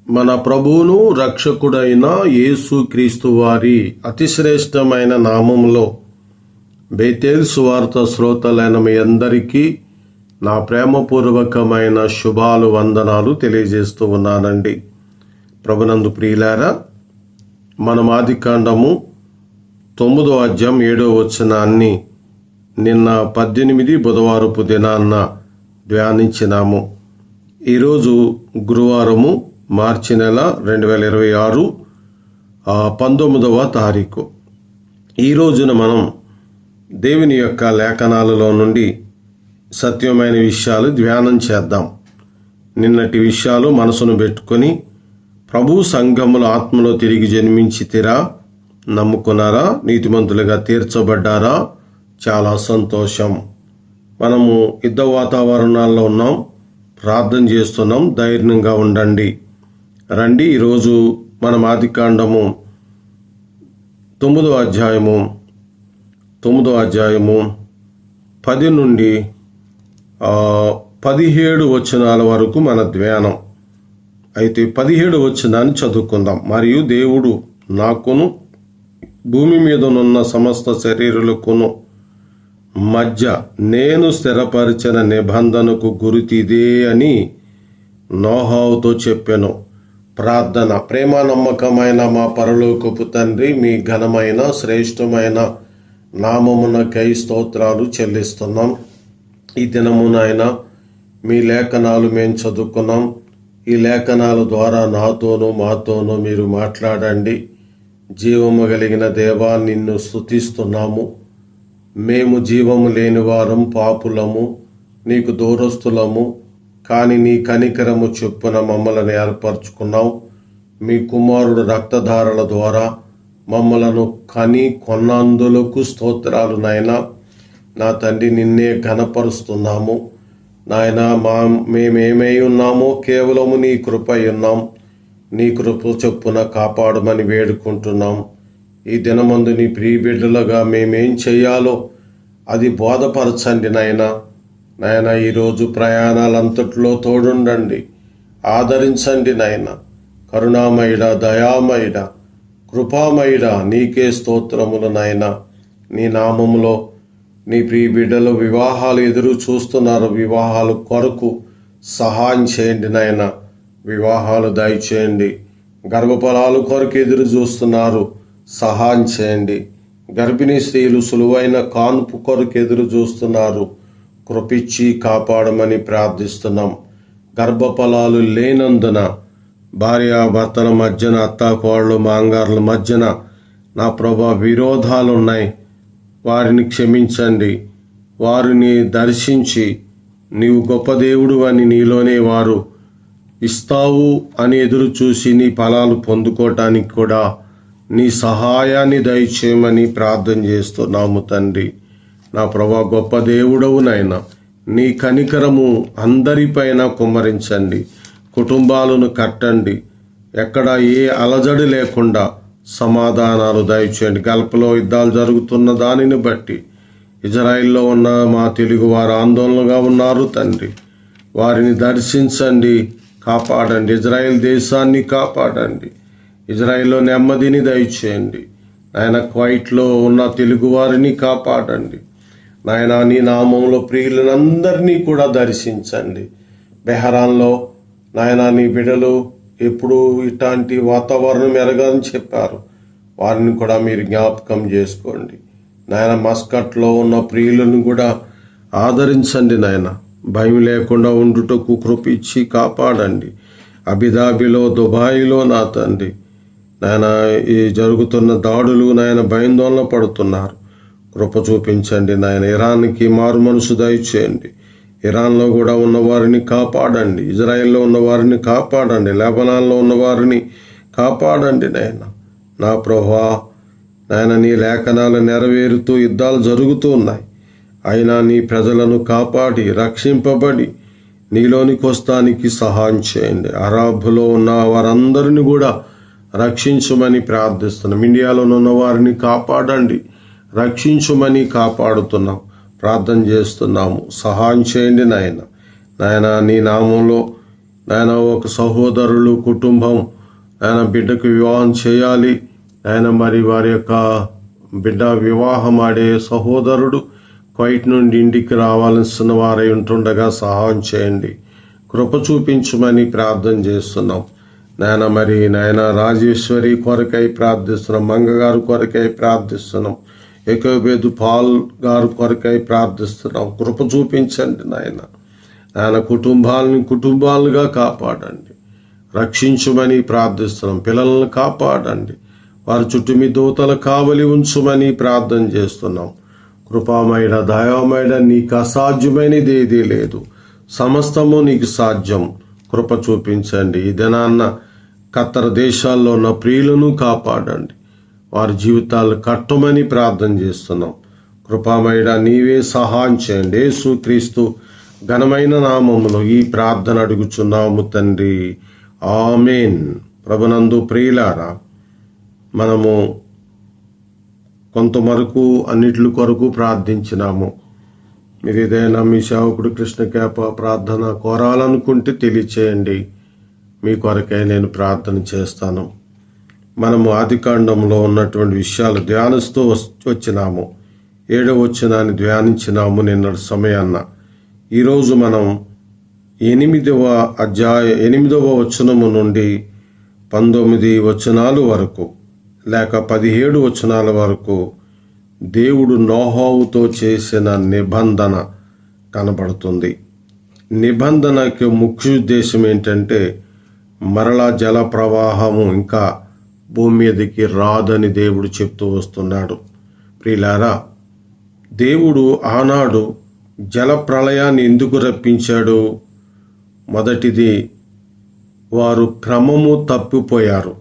మన ప్రభువును రక్షకుడైన యేసుక్రీస్తు వారి అతిశ్రేష్టమైన నామములో బేతేల్ సువార్త శ్రోతలైన మీ అందరికీ నా ప్రేమపూర్వకమైన శుభాలు వందనాలు తెలియజేస్తూ ఉన్నానండి. ప్రభునందు ప్రియులారా, మనం ఆదికాండము 9వ అధ్యాయం 7వ వచనాన్ని నిన్న 18 బుధవారపు దినాన్న ధ్యానించినాము. ఈరోజు గురువారము మార్చి నెల 2026 19వ తారీఖు. ఈ రోజున మనం దేవుని యొక్క లేఖనాలలో నుండి సత్యమైన విషయాలు ధ్యానం చేద్దాం. నిన్నటి విషయాలు మనసును పెట్టుకొని ప్రభు సంఘముల ఆత్మలో తిరిగి జన్మించితిరా, నమ్ముకున్నారా, నీతిమంతులుగా తీర్చబడ్డారా? చాలా సంతోషం. మనము యుద్ధ వాతావరణాల్లో ఉన్నాం, ప్రార్థన చేస్తున్నాం. ధైర్యంగా ఉండండి. రండి, ఈరోజు మనం ఆదికాండము 9వ అధ్యాయము 10 నుండి 17 వచనాల వరకు మన ధ్యానం. అయితే 17 వచనాన్ని చదువుకుందాం. మరియు దేవుడు నాకును భూమి మీదనున్న సమస్త శరీరులకును మధ్య నేను స్థిరపరిచిన నిబంధనకు గురితిదే అని నోహావుతో చెప్పాను. ప్రార్థన. ప్రేమ నమ్మకమైన మా పరలోకపు తండ్రి, మీ ఘనమైన శ్రేష్టమైన నామమునకై స్తోత్రాలు చెల్లిస్తున్నాం. ఈ దినమునైనా మీ లేఖనాలు మేము చదువుకున్నాం. ఈ లేఖనాల ద్వారా నాతోనూ మాతోనూ మీరు మాట్లాడండి. జీవము కలిగిన దేవా, నిన్ను స్తుతిస్తున్నాము. మేము జీవము లేని వారం, పాపులము, నీకు దూరస్తులము. కానీ నీ కనికరము చొప్పున మమ్మల్ని ఏర్పరచుకున్నావు. మీ కుమారుడు రక్తధారల ద్వారా మమ్మలను కని కొన్నందులకు స్తోత్రాలు నాయనా. నా తండ్రి, నిన్నే ఘనపరుస్తున్నాము నాయనా. మేమేమై ఉన్నామో కేవలము నీ కృప ఉన్నాం. నీ కృప చొప్పున కాపాడమని వేడుకుంటున్నాం. ఈ దినమందు నీ ప్రియబిడ్డలుగా మేమేం చేయాలో అది బోధపరచండి నాయనా. నాయన, ఈరోజు ప్రయాణాలంతట్లో తోడుండండి, ఆదరించండి నాయన. కరుణామయుడ, దయామయుడ, కృపామయుడ, నీకే స్తోత్రములు నాయన. నీ నామములో నీ ప్రియ బిడ్డలు వివాహాలు ఎదురు చూస్తున్నారు. వివాహాల కొరకు సహాయం చేయండి నాయన. వివాహాలు దయచేయండి. గర్భఫలాలు కొరకు ఎదురు చూస్తున్నారు, సహాయం చేయండి. గర్భిణీ స్త్రీలు సులువైన కాన్పు కొరకు ఎదురు చూస్తున్నారు, కృపిచ్చి కాపాడమని ప్రార్థిస్తున్నాం. గర్భఫలాలు లేనందున భార్యాభర్తల మధ్యన, అత్తాకోడలు మాంగారుల మధ్యన నా ప్రభా విరోధాలు ఉన్నాయి. వారిని క్షమించండి. వారిని దర్శించి నీవు గొప్ప దేవుడు అని, నీలోనే వారు ఇస్తావు అని ఎదురు చూసి నీ ఫలాలు పొందుకోవటానికి కూడా నీ సహాయాన్ని దయచేయమని ప్రార్థన చేస్తున్నాము తండ్రి. నా ప్రభా, గొప్ప దేవుడవు నాయన. నీ కనికరము అందరిపైన కుమ్మరించండి. కుటుంబాలను కట్టండి. ఎక్కడ ఏ అలజడి లేకుండా సమాధానాలు దయచేయండి. గల్ఫ్లో యుద్ధాలు జరుగుతున్న దానిని బట్టి ఇజ్రాయిల్లో ఉన్న మా తెలుగు వారు ఆందోళనగా ఉన్నారు తండ్రి. వారిని దర్శించండి, కాపాడండి. ఇజ్రాయిల్ దేశాన్ని కాపాడండి. ఇజ్రాయిల్లో నెమ్మదిని దయచేయండి నాయన. క్వైట్లో ఉన్న తెలుగు వారిని కాపాడండి నాయన. నీ నామంలో ప్రియులందరినీ కూడా దర్శించండి. బెహరాన్లో నాయన నీ బిడ్డలు ఎప్పుడు ఇట్లాంటి వాతావరణం ఎరగని చెప్పారు. వారిని కూడా మీరు జ్ఞాపకం చేసుకోండి నాయన. మస్కట్లో ఉన్న ప్రియులను కూడా ఆదరించండి నాయన. భయం లేకుండా ఉండుటకు కృప ఇచ్చి కాపాడండి. అబుదాబిలో, దుబాయ్లో నా తండ్రి నాయన ఈ జరుగుతున్న దాడులు నాయన భయాందోళన పడుతున్నారు. కృప చూపించండి నాయన. ఇరాన్కి మారు మనసు దయచేయండి. ఇరాన్లో కూడా ఉన్న వారిని కాపాడండి. ఇజ్రాయెల్లో ఉన్న వారిని కాపాడండి. లెబనాన్లో ఉన్న వారిని కాపాడండి నాయన. నా ప్రభువా నాయన, నీ లేఖనాలు నెరవేరుతూ యుద్ధాలు జరుగుతూ ఉన్నాయి. అయినా నీ ప్రజలను కాపాడి రక్షింపబడి నీలోనికి వస్తానికి సహాయం చేయండి. అరబ్బులో ఉన్న వారందరిని కూడా రక్షించమని ప్రార్థిస్తున్నాం. ఇండియాలో ఉన్న వారిని కాపాడండి, రక్షించమని కాపాడుతున్నాం, ప్రార్థన చేస్తున్నాము. సహాయం చేయండి నాయన. నాయన, నీ నామంలో నాయన ఒక సహోదరులు కుటుంబం ఆయన బిడ్డకు వివాహం చేయాలి. ఆయన మరి వారి యొక్క బిడ్డ వివాహం ఆడే సహోదరుడు క్వైట్ నుండి ఇంటికి రావాల్సిన వారై ఉంటుండగా సహాయం చేయండి, కృప చూపించమని ప్రార్థన చేస్తున్నాం. నాయన రాజేశ్వరి కొరకై ప్రార్థిస్తున్నాం, మంగగారు కొరకై ప్రార్థిస్తున్నాం, ఏకోబేదు పాల్ గారు కొరకై ప్రార్థిస్తున్నాం. కృప చూపించండి నాయన కుటుంబాలుగా కాపాడండి, రక్షించుమని ప్రార్థిస్తున్నాం. పిల్లలను కాపాడండి, వారి చుట్టూ మీ దూతల కావలి ఉంచుమని ప్రార్థన చేస్తున్నాం. కృపామయుడ, దయామయుడ, నీకు అసాధ్యమైనది ఏదీ లేదు, సమస్తము నీకు సాధ్యం. కృప చూపించండి. ఈ దినాన్న ఖత్తర్ దేశాల్లో ఉన్న ప్రియులను కాపాడండి, వారి జీవితాలు కట్టమని ప్రార్థన చేస్తున్నాం. కృపామయుడ, నీవే సహాయం చేయండి. యేసుక్రీస్తు ఘనమైన నామములో ఈ ప్రార్థన అడుగుచున్నాము తండ్రి, ఆమేన్. ప్రభునందు ప్రియులారా, మనము కొంతవరకు అన్నిటి కొరకు ప్రార్థించినాము. మీరు ఏదైనా మీ సేవకుడు కృష్ణ కేప ప్రార్థన కోరాలనుకుంటే తెలియచేయండి, మీ కొరకై నేను ప్రార్థన చేస్తాను. మనము ఆదికాండంలో ఉన్నటువంటి విషయాలు ధ్యానిస్తూ వచ్చినాము. 7వ వచనాన్ని ధ్యానించినాము నిన్నటి సమయాన్న. ఈరోజు మనం 8వ వచనము నుండి 19 వచనాలు వరకు లేక 17 వచనాల వరకు దేవుడు నోహోవుతో చేసిన నిబంధన కనబడుతుంది. నిబంధనకి ముఖ్య ఉద్దేశం ఏంటంటే మరలా జల ప్రవాహము ఇంకా భూమి మీదకి రాదని దేవుడు చెప్తూ వస్తున్నాడు. ప్రియులారా, దేవుడు ఆనాడు జల ప్రళయాన్ని ఎందుకు రప్పించాడు? మొదటిది, వారు క్రమము తప్పిపోయారు.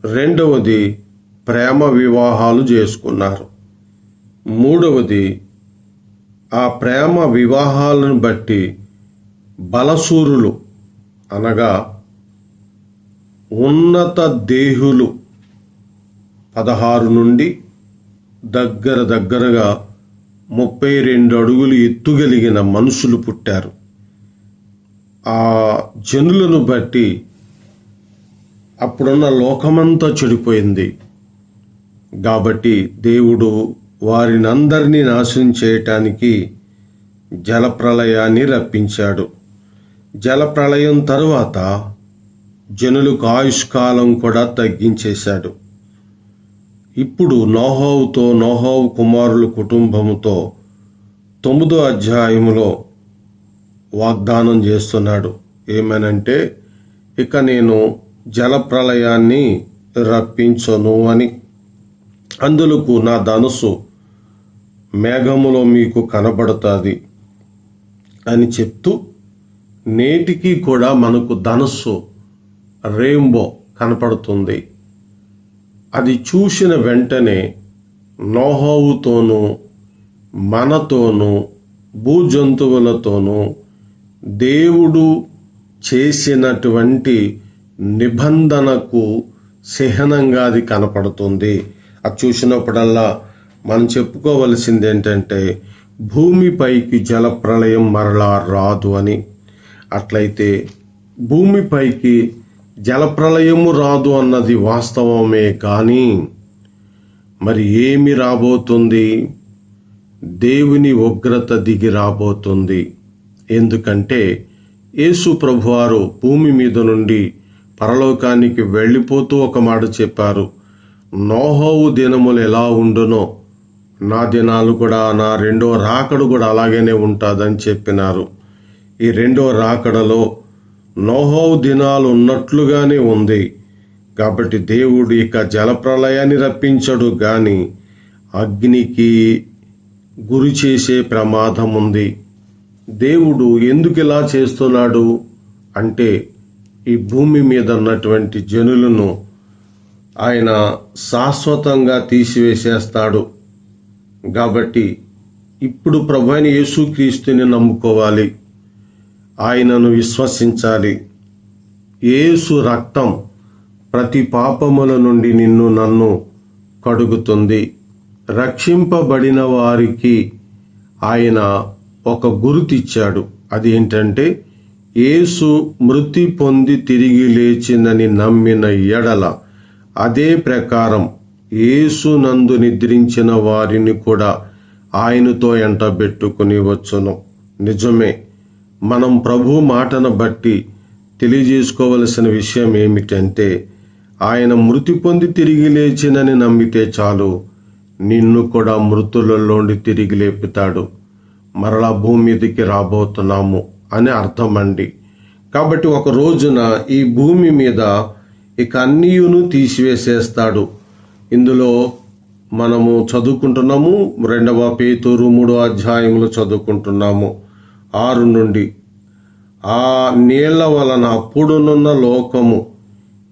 రెండవది, ప్రేమ వివాహాలు చేసుకున్నారు. మూడవది, ఆ ప్రేమ వివాహాలను బట్టి బలశూరులు అనగా ఉన్నత దేహులు 16 నుండి దగ్గరగా 32 అడుగులు ఎత్తుగలిగిన మనుషులు పుట్టారు. ఆ జనులను బట్టి అప్పుడున్న లోకమంతా చెడిపోయింది. కాబట్టి దేవుడు వారినందరినీ నాశనం చేయటానికి జలప్రళయాన్ని రప్పించాడు. జలప్రళయం తరువాత జనులకు ఆయుష్కాలం కూడా తగ్గించేశాడు. ఇప్పుడు నోహోవు కుమారుల కుటుంబముతో 9వ అధ్యాయములో వాగ్దానం చేస్తున్నాడు. ఏమనంటే, ఇక నేను జలప్రళయాన్ని రప్పించను అని. అందులకు నా ధనుసు మేఘములో మీకు కనబడుతుంది అని చెప్తూ, నేటికి కూడా మనకు ధనుస్సు రెయిన్బో కనపడుతుంది. అది చూసిన వెంటనే నోహోవుతోనూ మనతోనూ భూజంతువులతోనూ దేవుడు చేసినటువంటి నిబంధనకు చిహ్నంగా అది కనపడుతుంది. అది చూసినప్పుడల్లా మనం చెప్పుకోవలసింది ఏంటంటే, భూమిపైకి జలప్రళయం మరలా రాదు అని. అట్లయితే భూమిపైకి జలప్రళయము రాదు అన్నది వాస్తవమే, కానీ మరి ఏమి రాబోతుంది? దేవుని ఉగ్రత దిగి రాబోతుంది. ఎందుకంటే యేసు ప్రభువారు భూమి మీద నుండి పరలోకానికి వెళ్ళిపోతూ ఒక మాట చెప్పారు. నోహోవు దినములు ఎలా ఉండునో నా దినాలు కూడా, నా రెండో రాకడ కూడా అలాగనే ఉంటుందని చెప్పినారు. ఈ రెండో రాకడలో నోహోవు దినాలు ఉన్నట్లుగానే ఉంది. కాబట్టి దేవుడు ఇక జలప్రళయాన్ని రప్పించడు, కానీ అగ్నికి గురి చేసే ప్రమాదం ఉంది. దేవుడు ఎందుకు ఇలా చేస్తున్నాడు అంటే, ఈ భూమి మీద ఉన్నటువంటి జనులను ఆయన శాశ్వతంగా తీసివేసేస్తాడు. కాబట్టి ఇప్పుడు ప్రభువైన యేసుక్రీస్తుని నమ్ముకోవాలి, ఆయనను విశ్వసించాలి. యేసు రక్తం ప్రతి పాపముల నుండి నిన్ను నన్ను కడుగుతుంది. రక్షింపబడిన వారికి ఆయన ఒక గుర్తిచ్చాడు. అది ఏంటంటే, యేసు మృతి పొంది తిరిగి లేచిందని నమ్మిన ఎడల అదే ప్రకారం యేసు నందు నిద్రించిన వారిని కూడా ఆయనతో ఎంటబెట్టుకుని వచ్చును. నిజమే, మనం ప్రభు మాటను బట్టి తెలియజేసుకోవలసిన విషయం ఏమిటంటే, ఆయన మృతి పొంది తిరిగి లేచినని నమ్మితే చాలు, నిన్ను కూడా మృతులలోండి తిరిగి లేపుతాడు. మరలా భూమి మీదకి రాబోతున్నాము అని అర్థం అండి. కాబట్టి ఒక రోజున ఈ భూమి మీద ఇక అన్నీయును తీసివేసేస్తాడు. ఇందులో మనము చదువుకుంటున్నాము, 2 పేతురు 3వ అధ్యాయంలో చదువుకుంటున్నాము 6 నుండి. ఆ నీళ్ల వలన అప్పుడునున్న లోకము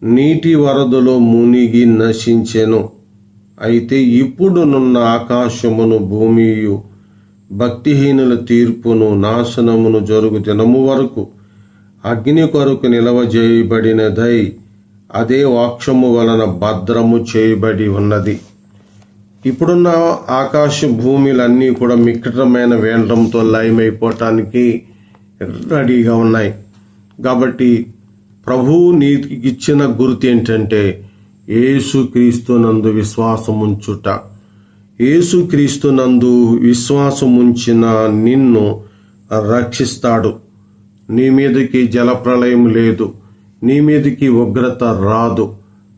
నీటి వరదలో మునిగి నశించెను. అయితే ఇప్పుడునున్న ఆకాశమును భూమియు భక్తిహీనుల తీర్పును నాశనమును జరుగు దినము వరకు అగ్ని కొరకు నిలవజేయబడినదై అదే వాక్షము వలన భద్రము చేయబడి ఉన్నది. ఇప్పుడున్న ఆకాశ భూమిలన్నీ కూడా మిక్కటమైన వేండ్రంతో లయమైపోవటానికి రెడీగా ఉన్నాయి. కాబట్టి ప్రభువు నీకు ఇచ్చిన గుర్తు ఏంటంటే, యేసుక్రీస్తునందు విశ్వాసముంచుట. యేసుక్రీస్తునందు విశ్వాసముంచిన నిన్ను రక్షిస్తాడు. నీ మీదకి జలప్రళయం లేదు, నీ మీదకి ఉగ్రత రాదు.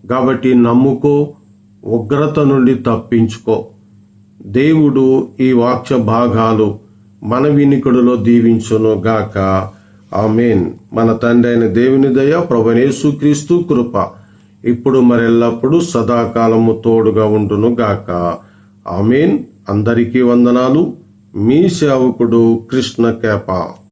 కాబట్టి నమ్ముకో, ఉగ్రత నుండి తప్పించుకో. దేవుడు ఈ వాక్య భాగాలు మన వినికిడిలో దీవించును గాక. ఆమేన్. మన తండ్రి అయిన దేవుని దయ, ప్రభువైన యేసుక్రీస్తు కృప ఇప్పుడు మరెల్లప్పుడు సదాకాలము తోడుగా ఉండును గాక. ఆమేన్. అందరికీ వందనాలు. మీ సేవకుడు కృష్ణ కేప.